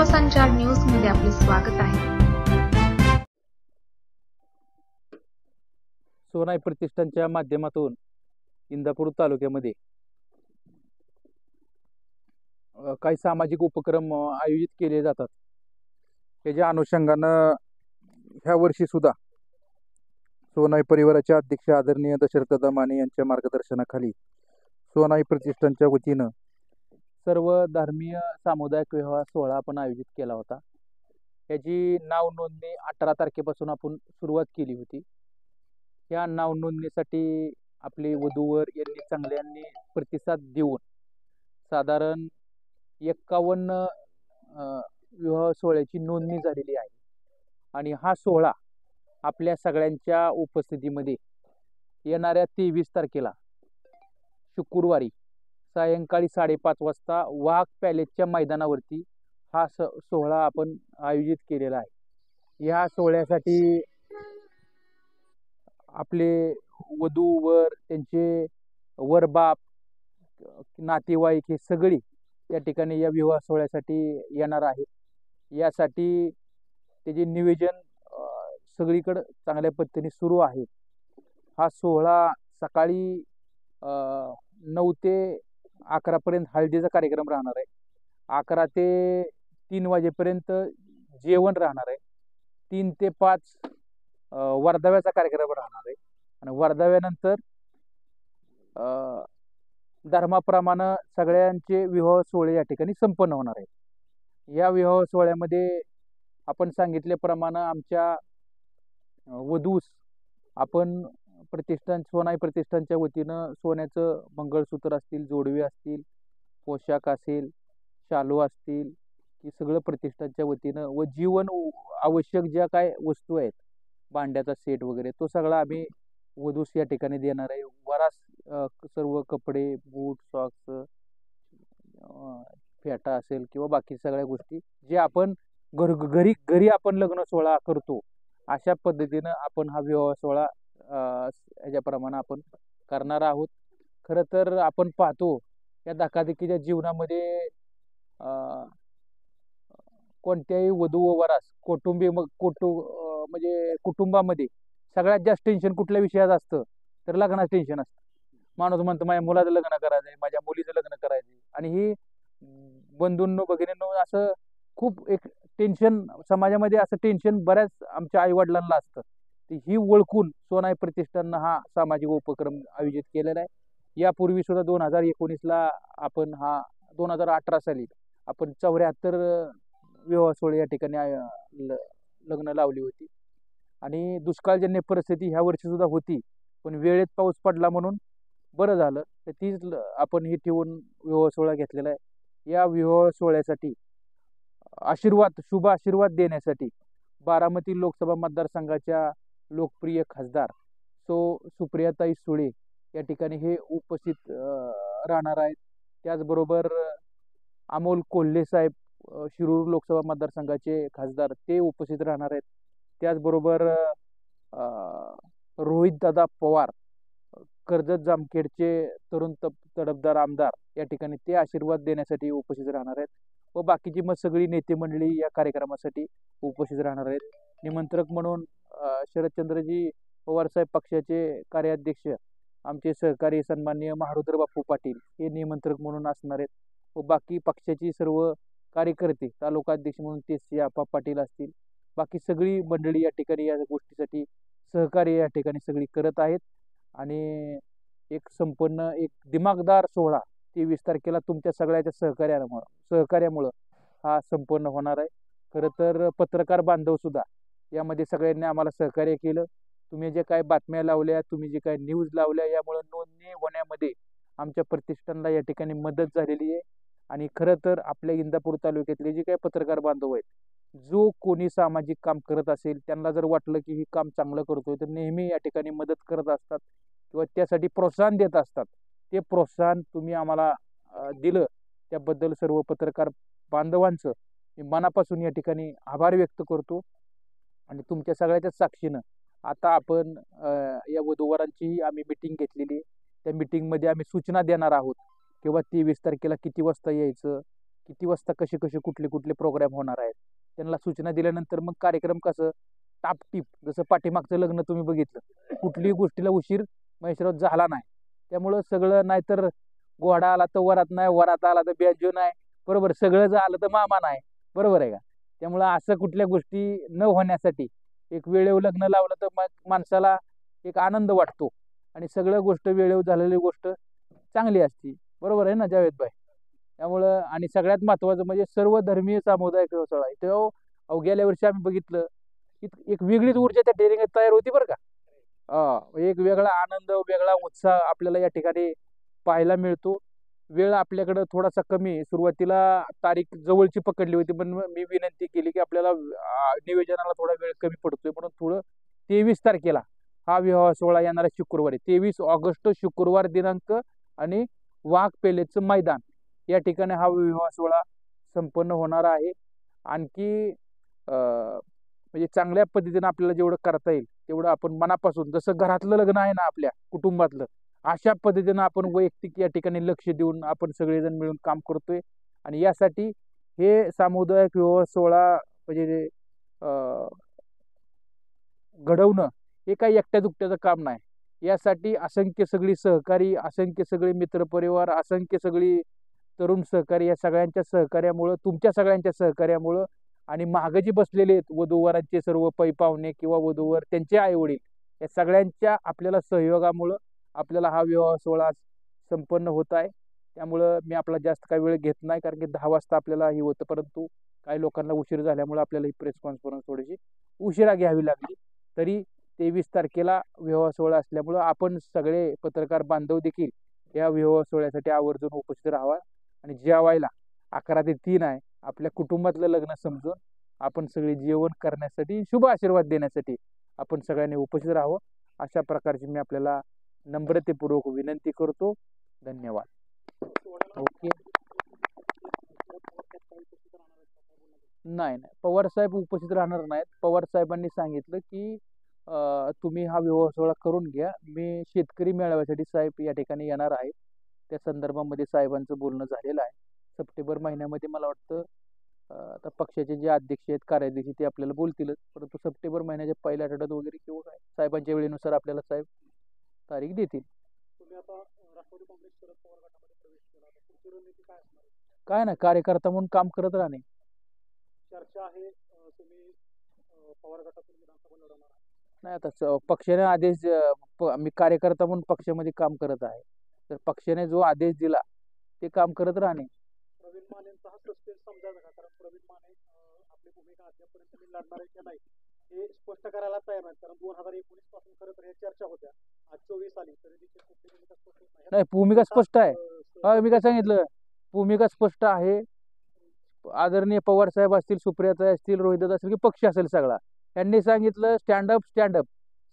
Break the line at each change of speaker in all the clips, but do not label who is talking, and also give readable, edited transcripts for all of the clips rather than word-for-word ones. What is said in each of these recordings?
जनसंचार न्यूज मध्ये आपले स्वागत आहे.
सोनाई प्रतिष्ठानच्या माध्यमातून इंदापूर तालुक्यामध्ये काही सामाजिक उपक्रम आयोजित केले जातात. त्याच्या अनुषंगानं ह्या वर्षी सुद्धा सोनाई परिवाराचे अध्यक्ष आदरणीय दशरथदादा माने यांच्या मार्गदर्शनाखाली सोनाई प्रतिष्ठानच्या वतीनं सर्व धर्मीय सामुदायिक विवाह सोहळा आपण आयोजित केला होता. याची नाव नोंदणी 18 तारखेपासून आपण सुरुवात केली होती. या नाव नोंदणीसाठी आपले वधूवर यांनी चांगल्यांनी प्रतिसाद देऊन साधारण 51 विवाह सोहळ्याची नोंदणी झालेली आहे. आणि हा सोहळा आपल्या सगळ्यांच्या उपस्थितीमध्ये येणाऱ्या 23 तारखेला शुक्रवारी सायंकाळी 5:30 वाजता वाघ पॅलेसच्या मैदानावरती हा सोहळा आपण आयोजित केलेला आहे. या सोहळ्यासाठी आपले वधूवर त्यांचे वरबाप नातेवाईक हे सगळी या ठिकाणी या विवाह सोहळ्यासाठी येणार आहेत. यासाठी त्याचे नियोजन सगळीकडे चांगल्या पद्धतीने सुरू आहे. हा सोहळा सकाळी 9 ते 11 पर्यंत हळदीचा कार्यक्रम राहणार आहे. 11 ते 3 वाजेपर्यंत जेवण राहणार आहे. 3 ते 5 वर्धाव्याचा कार्यक्रम राहणार आहे. आणि वर्धाव्यानंतर धर्माप्रमाणे सगळ्यांचे विवाह सोहळे या ठिकाणी संपन्न होणार आहेत. या विवाह सोहळ्यामध्ये आपण सांगितल्याप्रमाणे आमच्या वधूस आपण सोनाई प्रतिष्ठानच्या वतीनं सोन्याचं मंगळसूत्र असतील, जोडवे असतील, पोशाख असेल, शालू असतील, हे सगळं प्रतिष्ठानच्या वतीनं व जीवन आवश्यक ज्या काय वस्तू आहेत, भांड्याचा सेट वगैरे, तो सगळा आम्ही वधूस या ठिकाणी देणार आहे. वरास सर्व कपडे, बूट, सॉक्स, फेटा असेल किंवा बाकी सगळ्या गोष्टी जे आपण घरी आपण लग्न सोहळा करतो अशा पद्धतीनं आपण हा विवाह सोहळा याच्याप्रमाणे आपण करणार आहोत. खरं तर आपण पाहतो या धकाधकीच्या जीवनामध्ये कोणत्याही वधू व वरास म्हणजे कुटुंबामध्ये सगळ्यात जास्त टेन्शन कुठल्या विषयात असतं तर लग्नाचं टेन्शन असतं. माणूस म्हणतो माझ्या मुलाचं लग्न करायचंय, माझ्या मुलीचं लग्न करायचंय, आणि ही बंधूंनो भगिनींनो असं खूप एक टेन्शन समाजामध्ये असं टेन्शन बऱ्याच आमच्या आई वडिलांना असतं. ही ओळखून सोनाई प्रतिष्ठाननं हा सामाजिक उपक्रम आयोजित केलेला आहे. यापूर्वी सुद्धा 2019ला आपण 2018 साली आपण 74 विवाह सोहळे या ठिकाणी लग्न लावली होती. आणि दुष्काळजन्य परिस्थिती ह्या वर्षी सुद्धा होती, पण वेळेत पाऊस पडला म्हणून बरं झालं. तर तीच आपण ही ठेवून विवाह सोहळा घेतलेला आहे. या विवाह सोहळ्यासाठी शुभ आशीर्वाद देण्यासाठी बारामती लोकसभा मतदारसंघाच्या लोकप्रिय खासदार सुप्रियाताई सुळे या ठिकाणी हे उपस्थित राहणार आहेत. त्याचबरोबर अमोल कोल्हे साहेब शिरूर लोकसभा मतदारसंघाचे खासदार ते उपस्थित राहणार आहेत. त्याचबरोबर रोहितदादा पवार कर्जत जामखेडचे तरुण तडफदार आमदार या ठिकाणी ते आशीर्वाद देण्यासाठी उपस्थित राहणार आहेत. व बाकीची मग सगळी नेते मंडळी या कार्यक्रमासाठी उपस्थित राहणार आहेत. निमंत्रक म्हणून शरदचंद्रजी पवार साहेब पक्षाचे कार्याध्यक्ष आमचे सहकारी सन्माननीय महारुद्र बापू पाटील हे निमंत्रक म्हणून असणार आहेत. व बाकी पक्षाची सर्व कार्यकर्ते तालुका अध्यक्ष म्हणून तेसी आपा पाटील असतील, बाकी सगळी मंडळी या ठिकाणी या गोष्टीसाठी सहकार्य या ठिकाणी सगळी करत आहेत. आणि एक संपन्न एक दिमागदार सोहळा 23 तारखेला तुमच्या सगळ्याच्या सहकार्यामुळं हा संपन्न होणार आहे. खरं तर पत्रकार बांधव सुद्धा यामध्ये सगळ्यांनी आम्हाला सहकार्य केलं. तुम्ही जे काय बातम्या लावल्या, तुम्ही जे काय न्यूज लावल्या, यामुळे नोंदणी होण्यामध्ये आमच्या प्रतिष्ठानला या ठिकाणी मदत झालेली आहे. आणि खरं तर आपल्या इंदापूर तालुक्यातले जे काही पत्रकार बांधव आहेत, जो कोणी सामाजिक काम करत असेल, त्यांना जर वाटलं की हे काम चांगलं करतोय तर नेहमी या ठिकाणी मदत करत असतात किंवा त्यासाठी प्रोत्साहन देत असतात. ते प्रोत्साहन तुम्ही आम्हाला दिलं त्याबद्दल सर्व पत्रकार बांधवांचं मी मनापासून या ठिकाणी आभार व्यक्त करतो. आणि तुमच्या सगळ्याच्या साक्षीनं आता आपण या वधूवरांची आम्ही मिटिंग घेतलेली. त्या मिटिंगमध्ये आम्ही सूचना देणार आहोत किंवा 23 तारखेला किती वाजता यायचं, किती वाजता कसे कसे कुठले कुठले प्रोग्राम होणार आहेत, त्यांना सूचना दिल्यानंतर मग कार्यक्रम कसं टापटीप, जसं पाठीमागचं लग्न तुम्ही बघितलं, कुठलीही गोष्टीला उशीर महेशराव झाला नाही. त्यामुळं सगळं, नाहीतर घोडा आला तर वरात नाही, वरात आला तर बेंजो नाही, बरोबर, सगळं जर आलं तर मामा नाही, बरोबर आहे का. त्यामुळं असं कुठल्या गोष्टी न होण्यासाठी एक वेळेवर लग्न लावलं तर मग माणसाला एक आनंद वाटतो आणि सगळं गोष्ट वेळेवर झालेली गोष्ट चांगली असती, बरोबर आहे ना जावेद भाई. त्यामुळं आणि सगळ्यात महत्वाचं म्हणजे सर्व धर्मीय सामुदायिक सोहळा आहे तो. गेल्या वर्षी आम्ही बघितलं एक वेगळीच ऊर्जा त्या डेअरिंगात तयार होती बरं का. एक वेगळा आनंद, वेगळा उत्साह आपल्याला या ठिकाणी पाहायला मिळतो. वेळ आपल्याकडं थोडासा कमी, सुरुवातीला तारीख जवळची पकडली होती, पण मी विनंती केली की आपल्याला नियोजनाला थोडा वेळ कमी पडतोय म्हणून थोडं 23 तारखेला हा विवाह सोहळा येणारा शुक्रवारी 23 ऑगस्ट शुक्रवार दिनांक आणि वाघ पेलेचं मैदान या ठिकाणी हा विवाह सोहळा संपन्न होणार आहे. आणखी म्हणजे चांगल्या पद्धतीने आपल्याला जेवढं करता येईल तेवढं आपण मनापासून, जसं घरातलं लग्न आहे ना आपल्या कुटुंबातलं, अशा पद्धतीनं आपण वैयक्तिक या ठिकाणी लक्ष देऊन आपण सगळेजण मिळून काम करतोय. आणि यासाठी हे सामुदायिक विवाह सोहळा म्हणजे घडवणं हे काही एकट्या दुकट्याचं काम नाही. यासाठी असंख्य सगळी सहकारी, असंख्य सगळे मित्रपरिवार, असंख्य सगळी तरुण सहकारी, या सगळ्यांच्या सहकार्यामुळं, तुमच्या सगळ्यांच्या सहकार्यामुळं आणि मागं जी बसलेले आहेत वधूवरांचे सर्व पै पाहुणे किंवा वधूवर त्यांचे आई वडील, या सगळ्यांच्या आपल्याला सहयोगामुळं आपल्याला हा विवाह सोहळा संपन्न होत आहे. त्यामुळं मी आपला जास्त काही वेळ घेत नाही, कारण की 10 वाजता आपल्याला हे होतं, परंतु काही लोकांना उशीर झाल्यामुळे आपल्याला ही प्रेस कॉन्फरन्स थोडीशी उशिरा घ्यावी लागली. तरी 23 तारखेला विवाह सोहळा असल्यामुळं आपण सगळे पत्रकार बांधव देखील या विवाह सोहळ्यासाठी आवर्जून उपस्थित राहावा. आणि जेवायला 11 ते 3 आहे, आपल्या कुटुंबातलं लग्न समजून आपण सगळे जेवण करण्यासाठी, शुभ आशीर्वाद देण्यासाठी आपण सगळ्यांनी उपस्थित राहावं, अशा प्रकारची मी आपल्याला नम्रतेपूर्वक विनंती करतो. धन्यवाद. ओके. नाही नाही, पवार साहेब उपस्थित राहणार नाहीत. पवार साहेबांनी सांगितलं की तुम्ही हा विवाह सोहळा करून घ्या, मी शेतकरी मेळाव्यासाठी साहेब या ठिकाणी येणार आहे. त्या संदर्भामध्ये साहेबांचं बोलणं झालेलं आहे. सप्टेंबर महिन्यामध्ये मला वाटतं आता पक्षाचे जे अध्यक्ष आहेत, कार्याध्यक्ष, ते आपल्याला बोलतीलच, परंतु सप्टेंबर महिन्याच्या पहिल्या आठवड्यात वगैरे किंवा काय साहेबांच्या वेळेनुसार आपल्याला साहेब तारीख देतील. काय ना, कार्यकर्ता म्हणून काम करत राहणे. चर्चा आहे तुम्ही पवार गटातून विधानसभा लढवणार नाही. आता पक्षाने आदेश, मी कार्यकर्ता म्हणून पक्षामध्ये काम करत आहे, तर पक्षाने जो आदेश दिला ते काम करत राहणे. प्रवीण मानेंचा हा सस्पेन्स समजायचा का? कारण प्रवीण माने आपली भूमिका अद्यापर्यंत मी लढणार आहे की नाही हे स्पष्ट करायला तयार नाही, कारण 2019 पासून खरं तर हे चर्चा होत्या, आज 24 आली तरी देखील कुठली भूमिका स्पष्ट नाही. भूमिका स्पष्ट आहे, मी काय सांगितलं, भूमिका स्पष्ट आहे. आदरणीय पवार साहेब असतील, सुप्रियाताई असतील, रोहिदास असतील, की पक्ष असेल सगळा, यांनी सांगितलं stand up stand up,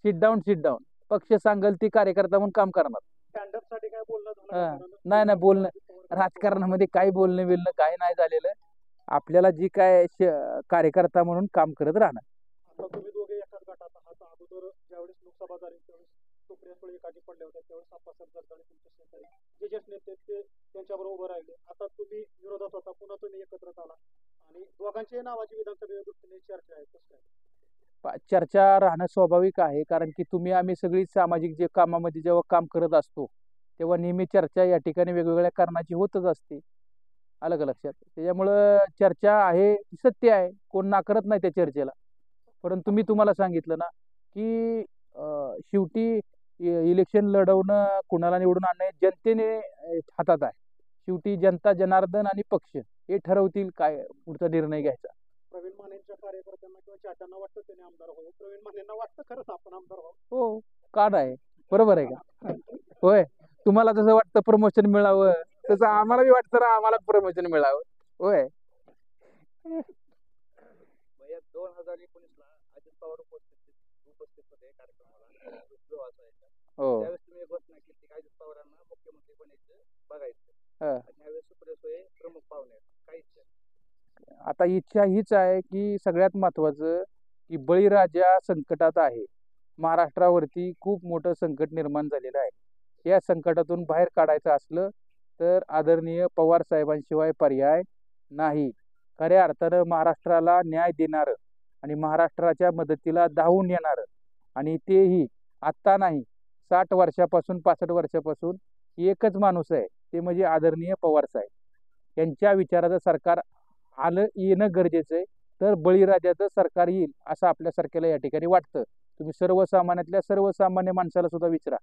sit down sit down, पक्ष सांगेल ती कार्यकर्ता म्हणून काम करणार. स्टँडअप साठी काय बोलणं नाही नाही, बोलणं राजकारणामध्ये काही बोलणं बिलणं काही नाही झालेलं. आपल्याला जी काय कार्यकर्ता म्हणून काम करत राहणार. तुम्ही दोघे एकाच गटात आहात. अगोदर ज्यावेळेस लोकसभा झाली त्यावेळेस सुप्रिया सुळे एकाठी पडल्या होत्या, त्यावेळेस आप्पासाहेब जगदाळे तुमचे सहकारी जे ज्येष्ठ नेते ते त्यांच्याबरोबर उभं राहिले. आता तुम्ही विरोधात होता, पुन्हा तुम्ही एकत्र आला आणि दोघांच्या नावाची विधानसभेच्या दृष्टीने चर्चा आहे. कसं काय? चर्चा राहणं स्वाभाविक आहे, कारण की तुम्ही आम्ही सगळी सामाजिक जे कामामध्ये जेव्हा काम करत असतो तेव्हा नेहमी चर्चा या ठिकाणी वेगवेगळ्या कारणाची होतच असते. आलं का लक्षात? त्याच्यामुळं चर्चा आहे, सत्य आहे, कोण नाकारत नाही त्या चर्चेला. परंतु मी तुम्हाला सांगितलं ना की शेवटी इलेक्शन लढवणं, कुणाला निवडून आणणे जनतेने हातात आहे. शेवटी जनता, जनार्दन आणि पक्ष हे ठरवतील काय पुढचा निर्णय घ्यायचा. प्रवीण मानेंच्या कार्यकर्त्यांना किंवा चाहत्यांना वाटतं त्याने आमदार व्हावं, प्रवीण मानेंना वाटतं खरंच आपण आमदार व्हावं. हो, का नाही, बरोबर आहे का? होय, तुम्हाला जसं वाटतं प्रमोशन मिळावं तसं आम्हाला बी वाटतं ना, आम्हाला प्रमोशन मिळावं. होय. 2019 ला अजित पवार उपस्थित होते कार्यक्रमाला, हो, त्यावेळेस तुम्ही घोषणा केली की अजित पवारांना मुख्यमंत्री बनायचं बघायचं, आणि यावेळेस सुप्रिया सुळे प्रमुख पाहुणे. काय इच्छा? आता इच्छा हीच आहे की सगळ्यात महत्वाचं की बळीराजा संकटात आहे. महाराष्ट्रावरती खूप मोठं संकट निर्माण झालेलं आहे. या संकटातून बाहेर काढायचं असलं तर आदरणीय पवार साहेबांशिवाय पर्याय नाही. खऱ्या अर्थानं महाराष्ट्राला न्याय देणारं आणि महाराष्ट्राच्या मदतीला धावून येणारं आणि तेही आत्ता नाही, 60 वर्षापासून 65 वर्षापासून एकच माणूस आहे, ते म्हणजे आदरणीय पवार साहेब. यांच्या विचाराचं सरकार येणं गरजेचं आहे. तर बळीराजाचं सरकार येईल असं आपल्यासारख्याला या ठिकाणी वाटतं. तुम्ही सर्वसामान्यातल्या सर्वसामान्य माणसाला सुद्धा विचारा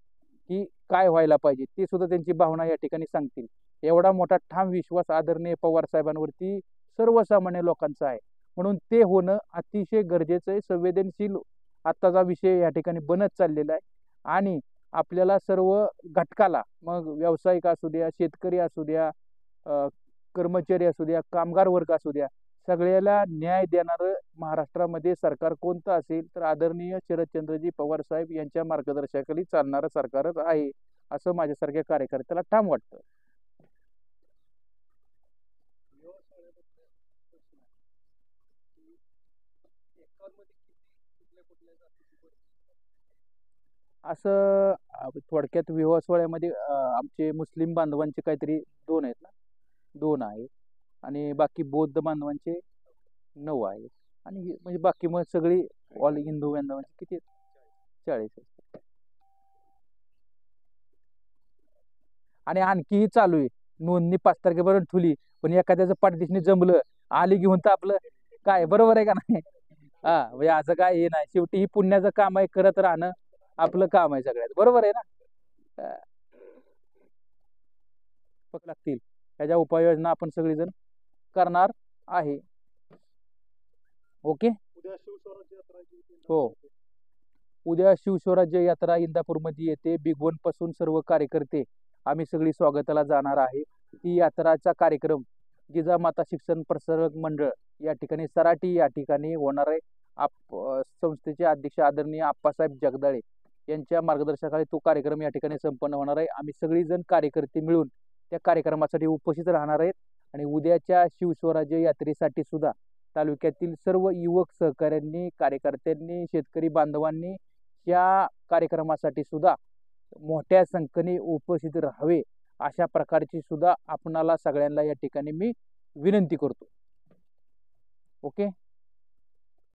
की काय व्हायला पाहिजे, ते सुद्धा त्यांची भावना या ठिकाणी सांगतील. एवढा मोठा ठाम विश्वास आदरणीय पवार साहेबांवरती सर्वसामान्य लोकांचा आहे. म्हणून ते होणं अतिशय गरजेचं आहे. संवेदनशील आत्ताचा विषय या ठिकाणी बनत चाललेला आहे आणि आपल्याला सर्व घटकाला, मग व्यावसायिक असू द्या, शेतकरी असू द्या, कर्मचारी असू द्या, कामगार वर्ग असू द्या, सगळ्याला न्याय देणारं महाराष्ट्रामध्ये सरकार कोणतं असेल तर आदरणीय शरदचंद्रजी पवार साहेब यांच्या मार्गदर्शनाखाली चालणारं सरकारच आहे असं माझ्यासारख्या कार्यकर्त्याला ठाम वाटतं. असं थोडक्यात विवाह सोहळ्यामध्ये आमचे मुस्लिम बांधवांचे काहीतरी 2 आहेत ना, 2 आहेत आणि बाकी बौद्ध बांधवांचे 9 आहेत आणि म्हणजे बाकी मग सगळी ऑल हिंदू बांधवांचे किती आहेत? 40 आहेत. आणि आणखीही चालू आहे. नोंदणी 5 तारखेपर्यंत ठेवली, पण एखाद्याचं पाठदिशनी जमलं आली घेऊन तर आपलं काय, बरोबर आहे का नाही? हा, म्हणजे असं काय हे नाही. शेवटी ही पुण्याचं काम आहे, करत राहणं आपलं काम आहे सगळ्यात, बरोबर आहे ना? अं, पक लागतील ह्याच्या उपाययोजना आपण सगळेजण करणार आहे. ओके. हो, उद्या शिवस्वराज्य यात्रा इंदापूरमध्ये येते. बिग वन पासून सर्व कार्यकर्ते आम्ही सगळी स्वागताला जाणार आहे. ही यात्राचा कार्यक्रम जिजामाता शिक्षण प्रसारक मंडळ या ठिकाणी सराटी या ठिकाणी होणार आहे. संस्थेचे अध्यक्ष आदरणीय आप्पासाहेब जगदाळे यांच्या मार्गदर्शनाखाली तो कार्यक्रम या ठिकाणी संपन्न होणार आहे. आम्ही सगळीजण कार्यकर्ते मिळून त्या कार्यक्रमासाठी उपस्थित राहणार आहेत आणि उद्याच्या शिवस्वराज्य यात्रेसाठी सुद्धा तालुक्यातील सर्व युवक सहकाऱ्यांनी, कार्यकर्त्यांनी, शेतकरी बांधवांनी या कार्यक्रमासाठी सुद्धा मोठ्या संख्येने उपस्थित राहावे अशा प्रकारची सुद्धा आपणाला सगळ्यांना या ठिकाणी मी विनंती करतो. ओके.